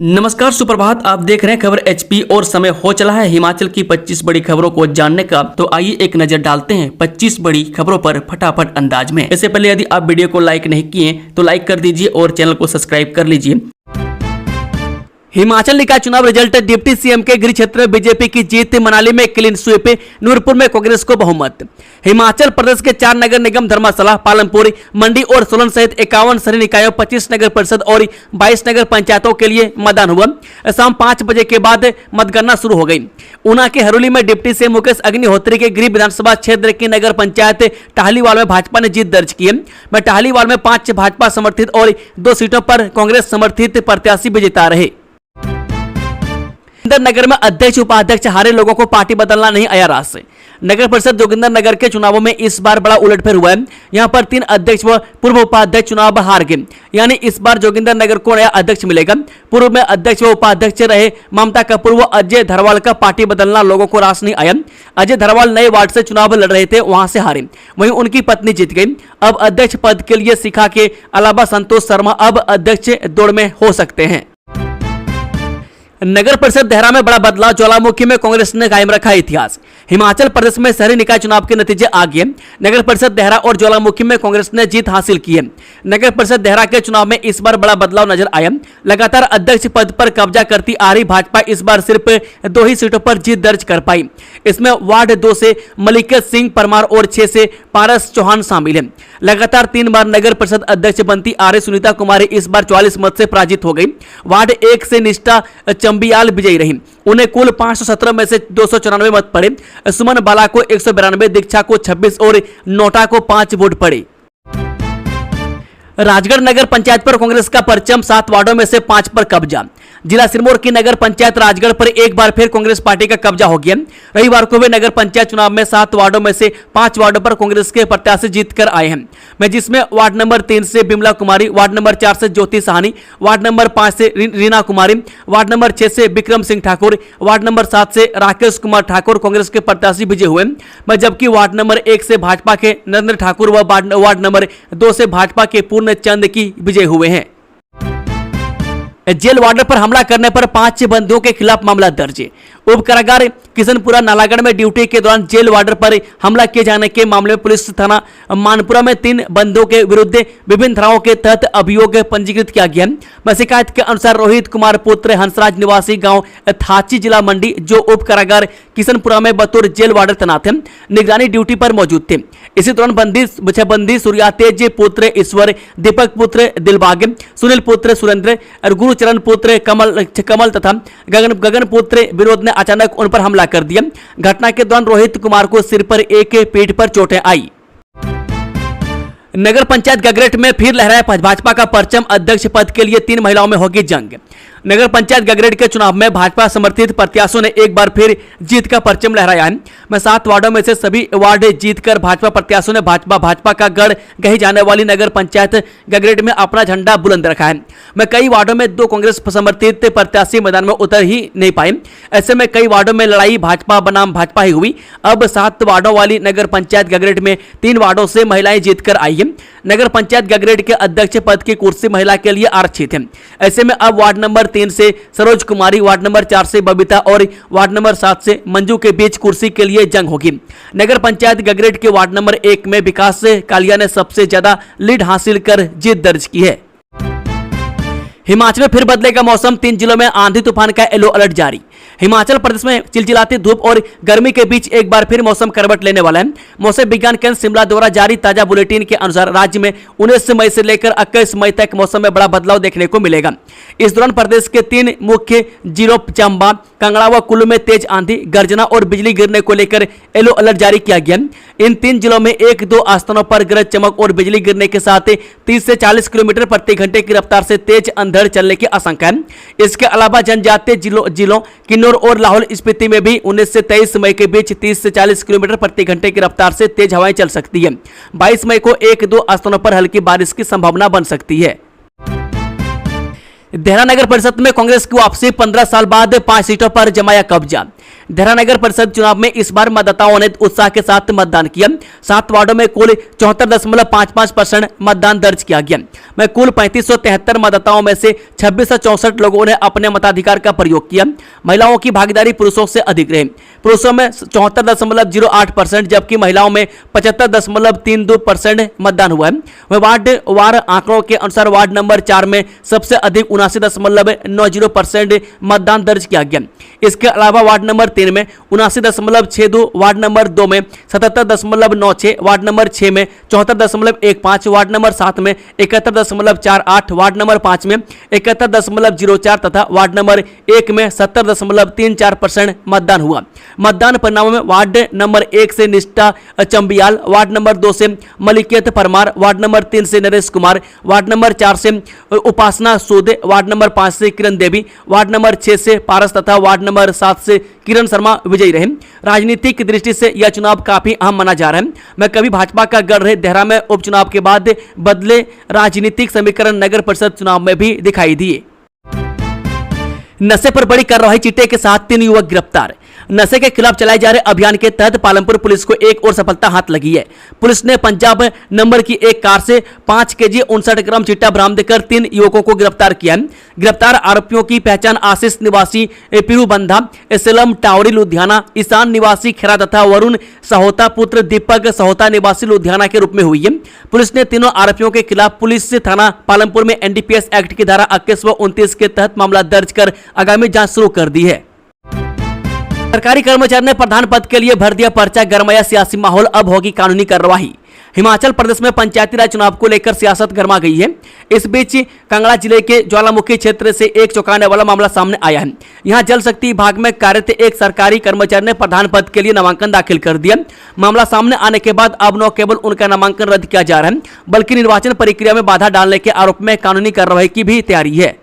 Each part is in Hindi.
नमस्कार, सुप्रभात। आप देख रहे हैं खबर एचपी और समय हो चला है हिमाचल की 25 बड़ी खबरों को जानने का। तो आइए एक नजर डालते हैं 25 बड़ी खबरों पर फटाफट अंदाज में। इससे पहले यदि आप वीडियो को लाइक नहीं किए तो लाइक कर दीजिए और चैनल को सब्सक्राइब कर लीजिए। हिमाचल निकाय चुनाव रिजल्ट। डिप्टी सीएम के गृह क्षेत्र में बीजेपी की जीत, मनाली में क्लीन स्वीप, नूरपुर में कांग्रेस को बहुमत। हिमाचल प्रदेश के 4 नगर निगम धर्मशाला, पालमपुर, मंडी और सोलन सहित 51 शहरी निकायों, 25 नगर परिषद और 22 नगर पंचायतों के लिए मतदान हुआ। शाम 5 बजे के बाद मतगणना शुरू हो गई। ऊना के हरोली में डिप्टी सीएम मुकेश अग्निहोत्री के गृह विधानसभा क्षेत्र की नगर पंचायत टाहलीवाल में भाजपा ने जीत दर्ज की है। टाहलीवाल में 5 भाजपा समर्थित और 2 सीटों पर कांग्रेस समर्थित प्रत्याशी विजेता रहे। नगर में अध्यक्ष उपाध्यक्ष हारे लोगों को पार्टी बदलना नहीं आया रास। नगर परिषद जोगिंद्रनगर के चुनावों में इस बार बड़ा उलटफेर हुआ है। यहां पर 3 अध्यक्ष व पूर्व उपाध्यक्ष चुनाव हार गए, यानी इस बार जोगिंद्रनगर को नया अध्यक्ष मिलेगा। पूर्व में अध्यक्ष व उपाध्यक्ष रहे ममता कपूर व अजय धरवाल का पार्टी बदलना लोगों को रास नहीं आया। अजय धरवाल नए वार्ड से चुनाव लड़ रहे थे, वहां से हारे, वहीं उनकी पत्नी जीत गई। अब अध्यक्ष पद के लिए शिखा के अलावा संतोष शर्मा अब अध्यक्ष दौड़ में हो सकते हैं। नगर परिषद देहरा में बड़ा बदलाव। ज्वालामुखी में कांग्रेस ने कायम रखा इतिहास। हिमाचल प्रदेश में शहरी निकाय चुनाव के नतीजे आ गए। नगर परिषद देहरा और ज्वालामुखी में कांग्रेस ने जीत हासिल की है। नगर परिषद देहरा के चुनाव में इस बार बड़ा बदलाव नजर आया। लगातार अध्यक्ष पद पर कब्जा करती आ रही भाजपा इस बार सिर्फ 2 ही सीटों पर जीत दर्ज कर पाई। इसमें वार्ड 2 से मलिकेश सिंह परमार और 6 से पारस चौहान शामिल है। लगातार 3 बार नगर परिषद अध्यक्ष बनती आ रही सुनीता कुमारी इस बार 44 मत से पराजित हो गई। वार्ड 1 से निष्ठा चंबियाल विजयी रही। उन्हें कुल 517 में से 294 मत पड़े। सुमन बाला को 192, दीक्षा को 26 और नोटा को 5 वोट पड़े। राजगढ़ नगर पंचायत पर कांग्रेस का परचम, 7 वार्डों में से 5 पर कब्जा। जिला सिरमौर की नगर पंचायत राजगढ़ पर एक बार फिर कांग्रेस पार्टी का कब्जा हो गया। रविवार को हुए नगर पंचायत चुनाव में 7 वार्डों में से 5 वार्डों पर कांग्रेस के प्रत्याशी जीत कर आए हैं, जिसमें वार्ड नंबर 3 से बिमला कुमारी, वार्ड नंबर 4 से ज्योति साहनी, वार्ड नंबर 5 से रीना कुमारी, वार्ड नंबर 6 से विक्रम सिंह ठाकुर, वार्ड नंबर 7 से राकेश कुमार ठाकुर कांग्रेस के प्रत्याशी विजय हुए, जबकि वार्ड नंबर 1 से भाजपा के नरेंद्र ठाकुर व वार्ड नंबर 2 से भाजपा के पूर्ण चंद की विजय हुए हैं। जेल वार्डर पर हमला करने पर 5 बंदियों के खिलाफ मामला दर्ज। उप कारागार किशनपुरा नालागढ़ में ड्यूटी के दौरान जेल वार्डर पर हमला किए जाने के मामले में पुलिस थाना मानपुरा में 3 बंदियों के विरुद्ध विभिन्न धाराओं के तहत अभियोग पंजीकृत किया गया। शिकायत के अनुसार रोहित कुमार पुत्र हंसराज निवासी गांव थाची जिला मंडी, जो उप कारागार किशनपुरा में बतौर जेल वार्डर तैनात थे, निगरानी ड्यूटी पर मौजूद थे। इसी दौरान बंदी सूर्यातेज पुत्र ईश्वर, दीपक पुत्र दिलबाग, सुनील पुत्र सुरेंद्र, गुरुचरण पुत्र कमल तथा गगन पुत्र विनोद ने अचानक उन पर हमला कर दिया। घटना के दौरान रोहित कुमार को सिर पर एक, पीठ पर चोटें आई। नगर पंचायत गगरेट में फिर लहराया भाजपा का परचम, अध्यक्ष पद के लिए 3 महिलाओं में होगी जंग। नगर पंचायत गगरेट के चुनाव में भाजपा समर्थित प्रत्याशियों ने एक बार फिर जीत का परचम लहराया है। 7 वार्डों में से सभी वार्ड जीतकर भाजपा प्रत्याशियों ने भाजपा का गढ़ कही जाने वाली नगर पंचायत गगरेट में अपना झंडा बुलंद रखा है। कई वार्डों में 2 कांग्रेस समर्थित प्रत्याशी मैदान में उतर ही नहीं पाए। ऐसे में कई वार्डों में लड़ाई भाजपा बनाम भाजपा ही हुई। अब 7 वार्डों वाली नगर पंचायत गगरेट में 3 वार्डों से महिलाएं जीतकर आई है। नगर पंचायत गगरेट के अध्यक्ष पद की कुर्सी महिला के लिए आरक्षित है। ऐसे में अब वार्ड नंबर 3 से सरोज कुमारी, वार्ड नंबर 4 से बबीता और वार्ड नंबर 7 से मंजू के बीच कुर्सी के लिए जंग होगी। नगर पंचायत गगरेट के वार्ड नंबर 1 में विकास कालिया ने सबसे ज्यादा लीड हासिल कर जीत दर्ज की है। हिमाचल में फिर बदलेगा मौसम, 3 जिलों में आंधी तूफान का येलो अलर्ट जारी। हिमाचल प्रदेश में चिलचिलाती धूप और गर्मी के बीच एक बार फिर मौसम करवट लेने वाला है। मौसम विज्ञान केंद्र शिमला द्वारा जारी ताजा बुलेटिन के अनुसार राज्य में 19 मई से लेकर 21 मई तक मौसम में बड़ा बदलाव देखने को मिलेगा। इस दौरान प्रदेश के 3 मुख्य जिलों चंबा, कांगड़ा व कुल्लू में तेज आंधी, गर्जना और बिजली गिरने को लेकर येलो अलर्ट जारी किया गया। इन 3 जिलों में 1-2 स्थानों पर गरज चमक और बिजली गिरने के साथ 30 से 40 किलोमीटर प्रति घंटे की रफ्तार से तेज अंधड़ चलने की आशंका है। इसके अलावा जनजातीय जिलों किन्नौर और लाहौल स्पीति में भी 19 से 23 मई के बीच 30 से 40 किलोमीटर प्रति घंटे की रफ्तार से तेज हवाएं चल सकती है। 22 मई को 1-2 स्थानों पर हल्की बारिश की संभावना बन सकती है। देहरा नगर परिषद में कांग्रेस की वापसी, 15 साल बाद 5 सीटों पर जमाया कब्जा। देहरा नगर परिषद चुनाव में इस बार मतदाताओं ने उत्साह के साथ मतदान किया। 7 वार्डों में कुल 74.55% मतदान दर्ज किया गया। में कुल 3573 मतदाताओं में से 2664 लोगों ने अपने मताधिकार का प्रयोग किया। महिलाओं की भागीदारी पुरुषों से अधिक रही। पुरुषों में 74.08%, जबकि महिलाओं में 75.32% मतदान हुआ है। वह वार्ड वार आंकड़ों के अनुसार वार्ड नंबर 4 में सबसे अधिक 79.90% मतदान दर्ज किया गया। इसके अलावा वार्ड नंबर 3 में 79.62, वार्ड नंबर 2 में 77.96, वार्ड नंबर 6 में 74.15, वार्ड नंबर 7 में 71.48, वार्ड नंबर 5 में 71.04 तथा वार्ड नंबर 1 में 70.34% मतदान हुआ। मतदान परिणामों में वार्ड नंबर 1 से निष्ठा चंबियाल, वार्ड नंबर 2 से मलिकियत परमार, वार्ड नंबर 3 से नरेश कुमार, वार्ड नंबर 4 से उपासना सूद, वार्ड नंबर 5 से किरण देवी, वार्ड नंबर 6 से पारस तथा वार्ड नंबर 7 से किरण शर्मा विजयी रहे। राजनीतिक की दृष्टि से यह चुनाव काफी अहम माना जा रहा है। मैं कभी भाजपा का गढ़ रहे देहरा में उपचुनाव के बाद बदले राजनीतिक समीकरण नगर परिषद चुनाव में भी दिखाई दिए। नशे पर बड़ी कार्रवाई, चिट्टे के साथ 3 युवक गिरफ्तार। नशे के खिलाफ चलाए जा रहे अभियान के तहत पालमपुर पुलिस को एक और सफलता हाथ लगी है। पुलिस ने पंजाब नंबर की एक कार से 5 केजी 59 ग्राम चिट्टा बरामद कर 3 युवकों को गिरफ्तार किया है। गिरफ्तार आरोपियों की पहचान आशीष निवासी पिरुबंधा, एसलम टावरी लुधियाना, ईशान निवासी खेरा तथा वरुण सहोता पुत्र दीपक सहोता निवासी लुधियाना के रूप में हुई है। पुलिस ने तीनों आरोपियों के खिलाफ पुलिस थाना पालमपुर में एनडीपीएस एक्ट की धारा 21 व 29 के तहत मामला दर्ज कर आगामी जांच शुरू कर दी है। सरकारी कर्मचारी ने प्रधान पद के लिए भर दिया पर्चा, गरमाया सियासी माहौल, अब होगी कानूनी कार्रवाई। हिमाचल प्रदेश में पंचायती राज चुनाव को लेकर सियासत गर्मा गई है। इस बीच कांगड़ा जिले के ज्वालामुखी क्षेत्र से एक चौंकाने वाला मामला सामने आया है। यहां जल शक्ति विभाग में कार्यरत एक सरकारी कर्मचारी ने प्रधान पद के लिए नामांकन दाखिल कर दिया। मामला सामने आने के बाद अब न केवल उनका नामांकन रद्द किया जा रहा है, बल्कि निर्वाचन प्रक्रिया में बाधा डालने के आरोप में कानूनी कार्रवाई की भी तैयारी है।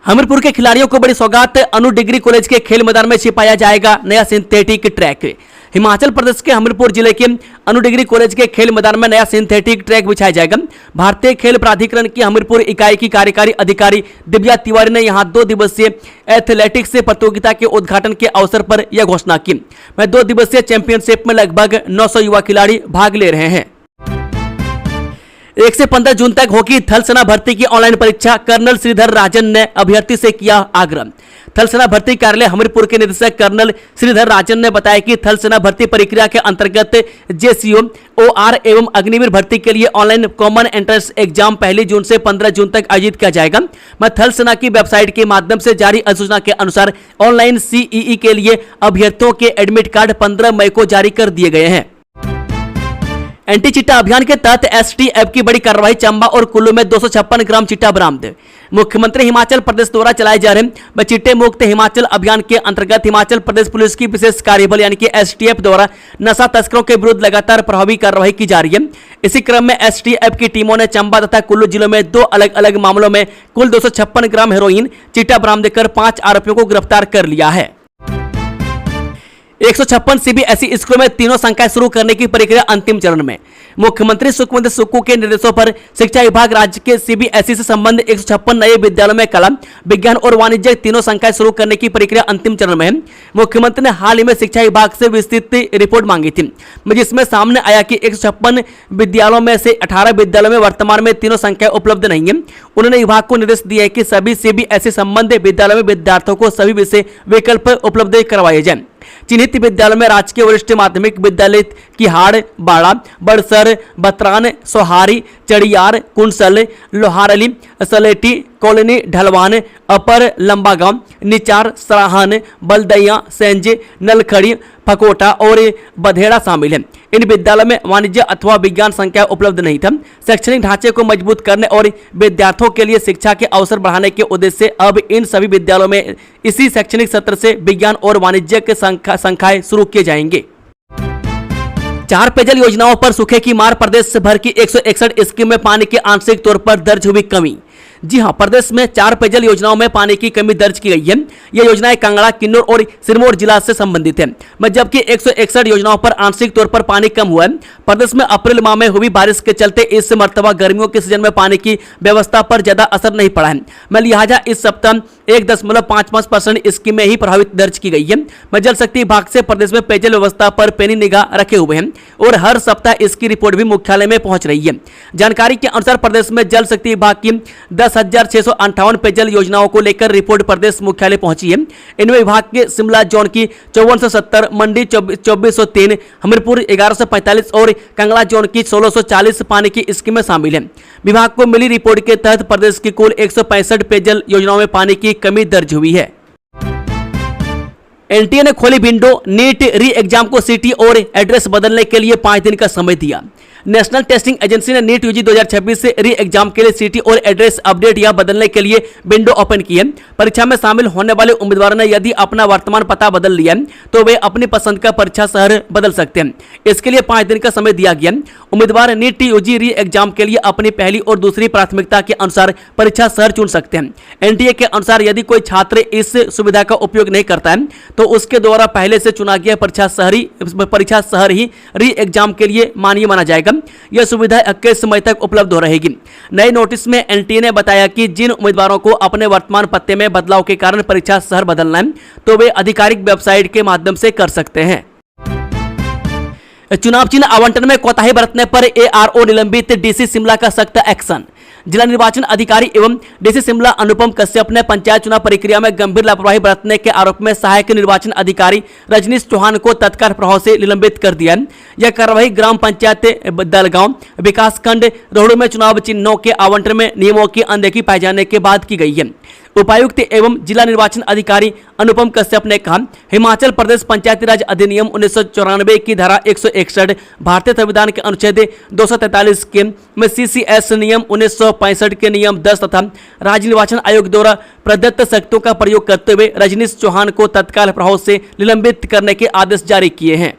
हमीरपुर के खिलाड़ियों को बड़ी सौगात, अनु डिग्री कॉलेज के खेल मैदान में छिपाया जाएगा नया सिंथेटिक ट्रैक। हिमाचल प्रदेश के हमीरपुर जिले के अनु डिग्री कॉलेज के खेल मैदान में नया सिंथेटिक ट्रैक बिछाया जाएगा। भारतीय खेल प्राधिकरण की हमीरपुर इकाई की कार्यकारी अधिकारी दिव्या तिवारी ने यहां 2 दिवसीय एथलेटिक्स प्रतियोगिता के उद्घाटन के अवसर पर यह घोषणा की। 2 दिवसीय चैंपियनशिप में लगभग 900 युवा खिलाड़ी भाग ले रहे हैं। 1 से 15 जून तक होगी थल सेना भर्ती की ऑनलाइन परीक्षा, कर्नल श्रीधर राजन ने अभ्यर्थी से किया आग्रह। थल सेना भर्ती कार्यालय हमीरपुर के निदेशक कर्नल श्रीधर राजन ने बताया कि थल सेना भर्ती प्रक्रिया के अंतर्गत जेसीओ, ओआर एवं अग्निवीर भर्ती के लिए ऑनलाइन कॉमन एंट्रेंस एग्जाम 1 जून से 15 जून तक आयोजित किया जाएगा। थल सेना की वेबसाइट के माध्यम से जारी अधिसूचना के अनुसार ऑनलाइन सीईई के लिए अभ्यर्थियों के एडमिट कार्ड 15 मई को जारी कर दिए गए हैं। एंटी चिट्टा अभियान के तहत एसटीएफ की बड़ी कार्रवाई, चंबा और कुल्लू में 256 ग्राम चिट्टा बरामद। मुख्यमंत्री हिमाचल प्रदेश द्वारा चलाए जा रहे चिट्टे मुक्त हिमाचल अभियान के अंतर्गत हिमाचल प्रदेश पुलिस की विशेष कार्यबल यानी कि एसटीएफ द्वारा नशा तस्करों के विरुद्ध लगातार प्रभावी कार्रवाई की जा रही है। इसी क्रम में एसटीएफ की टीमों ने चंबा तथा कुल्लू जिलों में 2 अलग अलग मामलों में कुल 256 ग्राम हेरोइन चिट्टा बरामद कर 5 आरोपियों को गिरफ्तार कर लिया है। 156 सीबीएसई स्कूलों में तीनों संकाय शुरू करने की प्रक्रिया अंतिम चरण में। मुख्यमंत्री सुखविंदर सुक्खू के निर्देशों पर शिक्षा विभाग राज्य के सीबीएसई से संबंधित 156 नए विद्यालयों में कला, विज्ञान और वाणिज्य तीनों संकाय शुरू करने की प्रक्रिया अंतिम चरण में है। मुख्यमंत्री ने हाल ही में शिक्षा विभाग से विस्तृत रिपोर्ट मांगी थी, जिसमें सामने आया कि 156 विद्यालयों में से 18 विद्यालयों में वर्तमान में तीनों संख्या उपलब्ध नहीं है। उन्होंने विभाग को निर्देश दिया है कि सभी सीबीएसई संबंधित विद्यालयों में विद्यार्थियों को सभी विषय विकल्प उपलब्ध करवाए जाए। चिन्हित विद्यालयों में राजकीय वरिष्ठ माध्यमिक विद्यालय किहाड़, बाड़ा, बड़सर, बतरान, सोहारी, चड़ियार, कुंसल, लोहारली, सलेटी, कॉलोनी, ढलवान, अपर लंबागांव, निचार, सराहन, बलदैया, सेंज, नलखड़ी, फकोटा और बधेड़ा शामिल है। इन विद्यालयों में वाणिज्य अथवा विज्ञान संख्या उपलब्ध नहीं था। शैक्षणिक ढांचे को मजबूत करने और विद्यार्थियों के लिए शिक्षा के अवसर बढ़ाने के उद्देश्य से अब इन सभी विद्यालयों में इसी शैक्षणिक सत्र से विज्ञान और वाणिज्य के संकाय शुरू किए जाएंगे। 4 पेयजल योजनाओं पर सूखे की मार, प्रदेश भर की 161 स्कीम में पानी के आंशिक तौर पर दर्ज हुई कमी। जी हां, प्रदेश में 4 पेयजल योजनाओं में पानी की कमी दर्ज की गई है। ये योजनाएं कांगड़ा, किन्नौर और सिरमौर जिला से संबंधित है, जबकि 161 योजनाओं पर आंशिक तौर पर पानी कम हुआ है। प्रदेश में अप्रैल माह में हुई बारिश के चलते इस मर्तबा गर्मियों के सीजन में पानी की व्यवस्था पर ज्यादा असर नहीं पड़ा है। लिहाजा इस सप्ताह 1.55% स्कीमें ही प्रभावित दर्ज की गई है। जल शक्ति विभाग से प्रदेश में पेयजल व्यवस्था पर पैनी निगाह रखे हुए हैं और हर सप्ताह इसकी रिपोर्ट भी मुख्यालय में पहुंच रही है। जानकारी के अनुसार प्रदेश में जल शक्ति विभाग की 10,658 पेयजल योजनाओं को लेकर रिपोर्ट प्रदेश मुख्यालय पहुंची है। इनमें विभाग के शिमला जोन की 5470, मंडी 2403, हमीरपुर 1145 और कांगड़ा जोन की 1640 पानी की स्कीमें शामिल हैं। विभाग को मिली रिपोर्ट के तहत प्रदेश की कुल 165 पेयजल योजनाओं में पानी की कमी दर्ज हुई है। एनटीए ने खोली विंडो, नीट री एग्जाम को सिटी और एड्रेस बदलने के लिए 5 दिन का समय दिया। नेशनल टेस्टिंग एजेंसी ने नीट यूजी 2026 से री एग्जाम के लिए सिटी और एड्रेस अपडेट या बदलने के लिए विंडो ओपन की है। परीक्षा में शामिल होने वाले उम्मीदवारों ने यदि अपना वर्तमान पता बदल लिया है तो वे अपनी पसंद का परीक्षा शहर बदल सकते हैं। इसके लिए 5 दिन का समय दिया गया। उम्मीदवार नीट यूजी री एग्जाम के लिए अपनी पहली और दूसरी प्राथमिकता के अनुसार परीक्षा शहर चुन सकते हैं। एनटीए के अनुसार यदि कोई छात्र इस सुविधा का उपयोग नहीं करता है तो उसके द्वारा पहले से चुना गया परीक्षा शहर ही री एग्जाम के लिए मान्य माना जाएगा। यह सुविधा 21 मई तक उपलब्ध हो रहेगी। नए नोटिस में एनटीए ने बताया कि जिन उम्मीदवारों को अपने वर्तमान पत्ते में बदलाव के कारण परीक्षा शहर बदलना है तो वे आधिकारिक वेबसाइट के माध्यम से कर सकते हैं। चुनाव चिन्ह आवंटन में कोताही बरतने पर एआरओ निलंबित, डीसी शिमला का सख्त एक्शन। जिला निर्वाचन अधिकारी एवं डीसी शिमला अनुपम कश्यप ने पंचायत चुनाव प्रक्रिया में गंभीर लापरवाही बरतने के आरोप में सहायक निर्वाचन अधिकारी रजनीश चौहान को तत्काल प्रभाव से निलंबित कर दिया। यह कार्रवाई ग्राम पंचायत दलगांव विकासखंड रोहड़ू में चुनाव चिन्हों के आवंटन में नियमों की अनदेखी पाए जाने के बाद की गई है। उपायुक्त एवं जिला निर्वाचन अधिकारी अनुपम कश्यप ने कहा, हिमाचल प्रदेश पंचायती राज अधिनियम 1994 की धारा 161, भारतीय संविधान के अनुच्छेद 243 के में सीसीएस नियम 1965 के नियम 10 तथा राज्य निर्वाचन आयोग द्वारा प्रदत्त शक्तियों का प्रयोग करते हुए रजनीश चौहान को तत्काल प्रभाव से निलंबित करने के आदेश जारी किए हैं।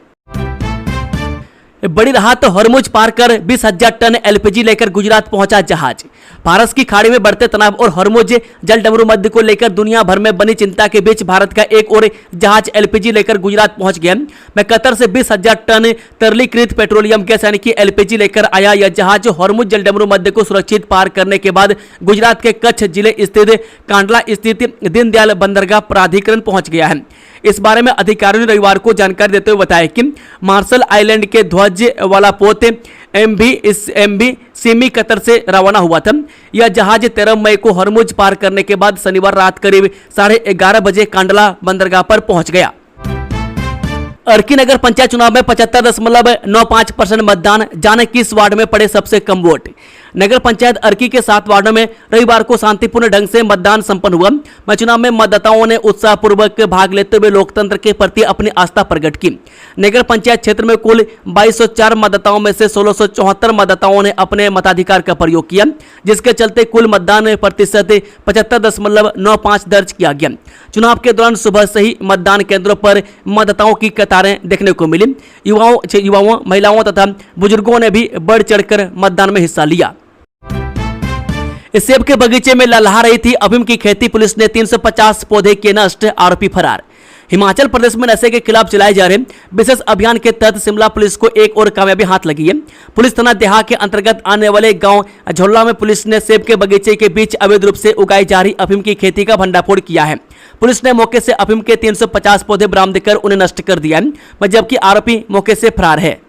बड़ी राहत, हॉर्मुज पार कर 20,000 टन एलपीजी लेकर गुजरात पहुंचा जहाज। फारस की खाड़ी में बढ़ते तनाव और हॉर्मुज जलडमरू मध्य को लेकर दुनिया भर में बनी चिंता के बीच भारत का एक और जहाज एलपीजी लेकर गुजरात पहुंच गया। कतर से 20,000 टन तरलीकृत पेट्रोलियम गैस यानी कि एलपीजी लेकर आया यह जहाज हॉर्मुज जलडमरू मध्य को सुरक्षित पार करने के बाद गुजरात के कच्छ जिले स्थित कांडला स्थित दीनदयाल बंदरगाह प्राधिकरण पहुंच गया है। इस बारे में अधिकारियों ने रविवार को जानकारी देते हुए बताया कि मार्शल आइलैंड के ध्वज वाला पोत एमवी सिमी कतर से रवाना हुआ था। यह जहाज 13 मई को हॉर्मुज पार करने के बाद शनिवार रात करीब 11:30 बजे कांडला बंदरगाह पर पहुंच गया। अर्की नगर पंचायत चुनाव में 75.95% मतदान, जाने किस वार्ड में पड़े सबसे कम वोट। नगर पंचायत अर्की के 7 वार्डों में रविवार को शांतिपूर्ण ढंग से मतदान संपन्न हुआ। चुनाव में मतदाताओं ने उत्साहपूर्वक भाग लेते हुए लोकतंत्र के प्रति अपनी आस्था प्रकट की। नगर पंचायत क्षेत्र में कुल 2204 मतदाताओं में से 1674 मतदाताओं ने अपने मताधिकार का प्रयोग किया, जिसके चलते कुल मतदान प्रतिशत 75.95 दर्ज किया गया। चुनाव के दौरान सुबह से ही मतदान केंद्रों पर मतदाताओं की कतारें देखने को मिली। युवाओं, महिलाओं तथा बुजुर्गों ने भी बढ़ चढ़कर मतदान में हिस्सा लिया। सेब के बगीचे में लहरा रही थी अफीम की खेती, पुलिस ने 350 पौधे किए नष्ट, आरोपी फरार। हिमाचल प्रदेश में नशे के खिलाफ चलाए जा रहे विशेष अभियान के तहत शिमला पुलिस को एक और कामयाबी हाथ लगी है। पुलिस थाना देहा के अंतर्गत आने वाले गांव झोला में पुलिस ने सेब के बगीचे के बीच अवैध रूप से उगाई जा रही अफीम की खेती का भंडाफोड़ किया है। पुलिस ने मौके से अफीम के 350 पौधे बरामद कर उन्हें नष्ट कर दिया है, जबकि आरोपी मौके से फरार है।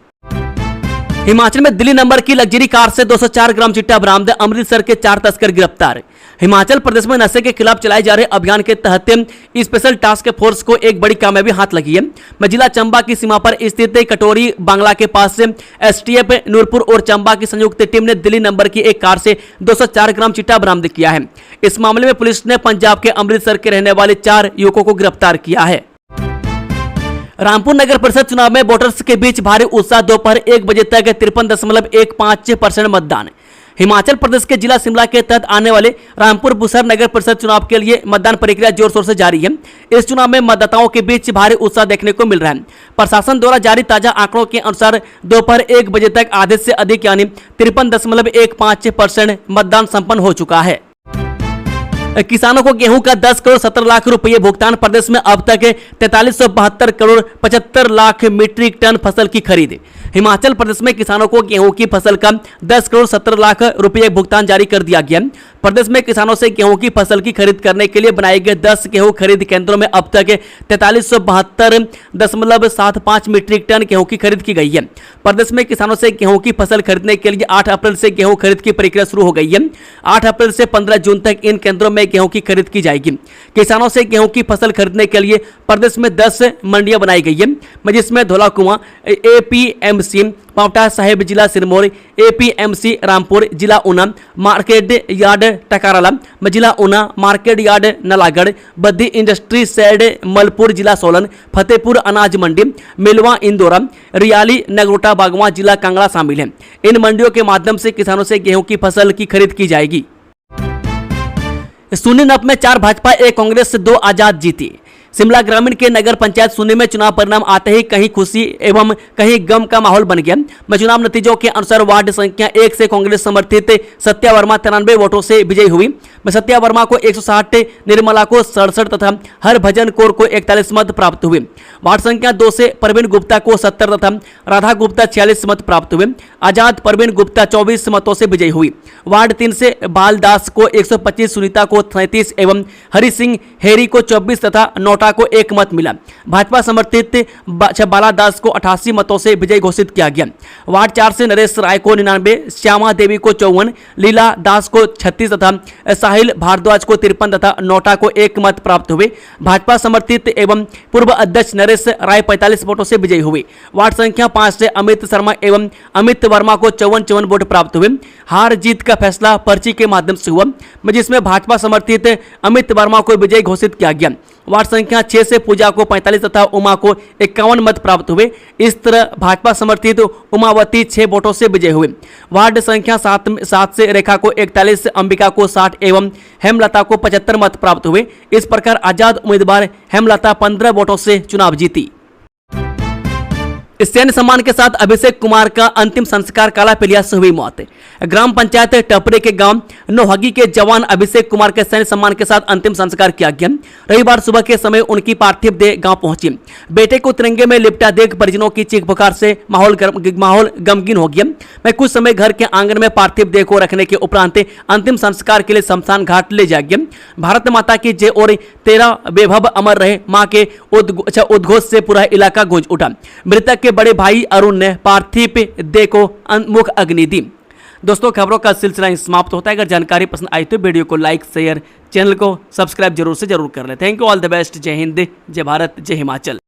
हिमाचल में दिल्ली नंबर की लग्जरी कार से 204 ग्राम चिट्टा बरामद, अमृतसर के 4 तस्कर गिरफ्तार। हिमाचल प्रदेश में नशे के खिलाफ चलाए जा रहे अभियान के तहत स्पेशल टास्क फोर्स को एक बड़ी कामयाबी हाथ लगी है। जिला चंबा की सीमा पर स्थित कटोरी बांग्ला के पास से एसटीएफ नूरपुर और चंबा की संयुक्त टीम ने दिल्ली नंबर की एक कार से 204 ग्राम चिट्टा बरामद किया है। इस मामले में पुलिस ने पंजाब के अमृतसर के रहने वाले 4 युवकों को गिरफ्तार किया है। रामपुर नगर परिषद चुनाव में वोटर्स के बीच भारी उत्साह, दोपहर 1 बजे तक 53.15% मतदान। हिमाचल प्रदेश के जिला शिमला के तहत आने वाले रामपुर बुसर नगर परिषद चुनाव के लिए मतदान प्रक्रिया जोर शोर से जारी है। इस चुनाव में मतदाताओं के बीच भारी उत्साह देखने को मिल रहा है। प्रशासन द्वारा जारी ताजा आंकड़ों के अनुसार दोपहर 1 बजे तक आधे से अधिक यानी 53.15% मतदान संपन्न हो चुका है। किसानों को गेहूं का 10 करोड़ 17 लाख रुपए भुगतान। प्रदेश में अब तक 4372 करोड़ 75 लाख मीट्रिक टन फसल की खरीद। हिमाचल प्रदेश में किसानों को गेहूं की फसल का 10 करोड़ 17 लाख रुपए भुगतान जारी कर दिया गया। प्रदेश में किसानों से गेहूं की फसल की खरीद करने के लिए बनाए गए 10 गेहूं खरीद केंद्रों में अब तक 4372.75 मीट्रिक टन गेहूं की खरीद की गई है। प्रदेश में किसानों से गेहूं की फसल खरीदने के लिए 8 अप्रैल से गेहूं खरीद की प्रक्रिया शुरू हो गई है। 8 अप्रैल से 15 जून तक इन केंद्रों में गेहूं की खरीद की जाएगी। किसानों से गेहूं की फसल खरीदने के लिए प्रदेश में 10 मंडियां बनाई गई है, जिसमें धौलाकुआं एपीएमसी पांवटा साहिब जिला सिरमौर, एपीएमसी रामपुर जिला ऊना, मार्केट यार्ड टकाराला जिला Una, market yard Nalagarh, Baddi industry shed Malpur जिला सोलन, फतेहपुर अनाज मंडी, मिलवा इंदौरा, रियाली नगरोटा बागवा जिला कांगड़ा शामिल है। इन मंडियों के माध्यम से किसानों से गेहूं की फसल की खरीद की जाएगी। शून्य नप में 4 भाजपा 1 कांग्रेस से 2 आजाद जीती। शिमला ग्रामीण के नगर पंचायत शून्य में चुनाव परिणाम आते ही कहीं खुशी एवं कहीं गम का माहौल बन गया। चुनाव नतीजों के अनुसार वार्ड संख्या 1 से कांग्रेस समर्थित सत्या वर्मा 93 वोटों से विजयी हुई। सत्या वर्मा को 160, निर्मला को 67 तथा हरभजन कौर को 41 मत प्राप्त हुए। वार्ड संख्या 2 से परवीन गुप्ता को 70 तथा राधा गुप्ता 46 मत प्राप्त हुए। आजाद परवीन गुप्ता 24 मतों से विजयी हुई। वार्ड 3 से बालदास को 125, सुनीता को 37 एवं हरि सिंह हेरी को 24 तथा नोटा को 1 मत मिला। भाजपा समर्थित बालादास को 88 मतों से विजयी घोषित किया गया। वार्ड 4 से नरेश राय को 99, श्यामा देवी को 54, लीला दास को 36 तथा साहिल भारद्वाज को 53 तथा नोटा को 1 मत प्राप्त हुए। भाजपा समर्थित एवं पूर्व अध्यक्ष नरेश राय 45 वोटों से विजयी हुए। वार्ड संख्या 5 से अमित शर्मा एवं अमित वर्मा को 54 वोट प्राप्त हुए। हार जीत का फैसला पर्ची के माध्यम से हुआ, जिसमें भाजपा समर्थित अमित वर्मा को विजयी घोषित किया गया। वार्ड संख्या 6 से पूजा को 45 तथा उमा को 51 मत प्राप्त हुए। इस तरह भाजपा समर्थित उमावती 6 वोटों से विजय हुए। वार्ड संख्या 7 से रेखा को 41, अंबिका को 60 एवं हेमलता को 75 मत प्राप्त हुए। इस प्रकार आजाद उम्मीदवार हेमलता 15 वोटों से चुनाव जीती। सैन्य सम्मान के साथ अभिषेक कुमार का अंतिम संस्कार कालापिलिया से हुई मौत। ग्राम पंचायत टपरे के गांव नोहगी के जवान अभिषेक कुमार के सैन्य सम्मान के साथ अंतिम संस्कार किया गया। रविवार सुबह के समय उनकी पार्थिव देह गांव पहुंची। बेटे को तिरंगे में लिपटा देख परिजनों की चीख पुकार से माहौल गमगीन हो गया। मैं कुछ समय घर के आंगन में पार्थिव देह को रखने के उपरांत अंतिम संस्कार के लिए शमशान घाट ले जाया गया। भारत माता की जय और तेरा वैभव अमर रहे मां के उद्घोष से पूरा इलाका गूंज उठा। मृतक के बड़े भाई अरुण ने पार्थिव देह को मुख अग्नि दी। दोस्तों, खबरों का सिलसिला समाप्त होता है। अगर जानकारी पसंद आई तो वीडियो को लाइक, शेयर, चैनल को सब्सक्राइब जरूर से जरूर कर लें। Thank you, all the best. जय हिंद, जय भारत, जय हिमाचल।